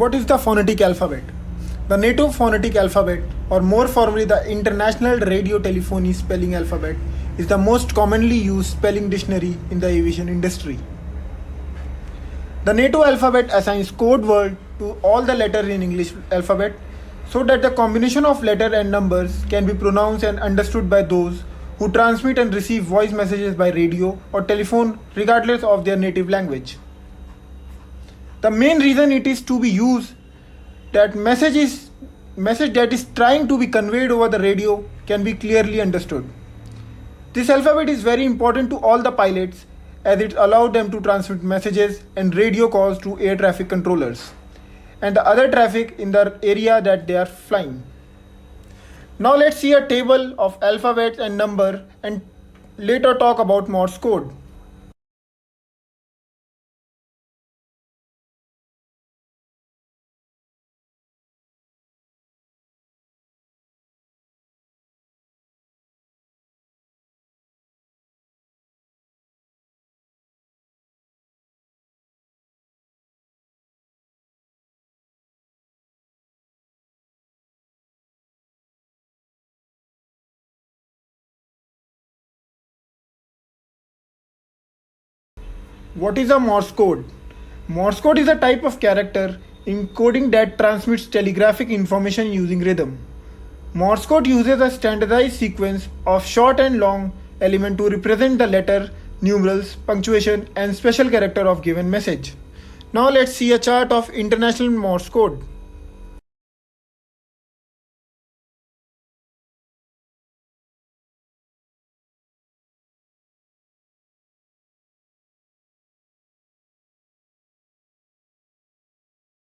What is the phonetic alphabet? The NATO Phonetic Alphabet, or more formally the International Radiotelephony Spelling Alphabet, is the most commonly used spelling dictionary in the aviation industry. The NATO alphabet assigns code word to all the letters in English alphabet so that the combination of letter and numbers can be pronounced and understood by those who transmit and receive voice messages by radio or telephone regardless of their native language. The main reason it is to be used that message that is trying to be conveyed over the radio can be clearly understood. This alphabet is very important to all the pilots as it allows them to transmit messages and radio calls to air traffic controllers and the other traffic in the area that they are flying. Now let's see a table of alphabets and number and later talk about Morse code. What is a Morse code? Morse code is a type of character encoding that transmits telegraphic information using rhythm. Morse code uses a standardized sequence of short and long elements to represent the letter, numerals, punctuation, and special character of given message. Now let's see a chart of International Morse code.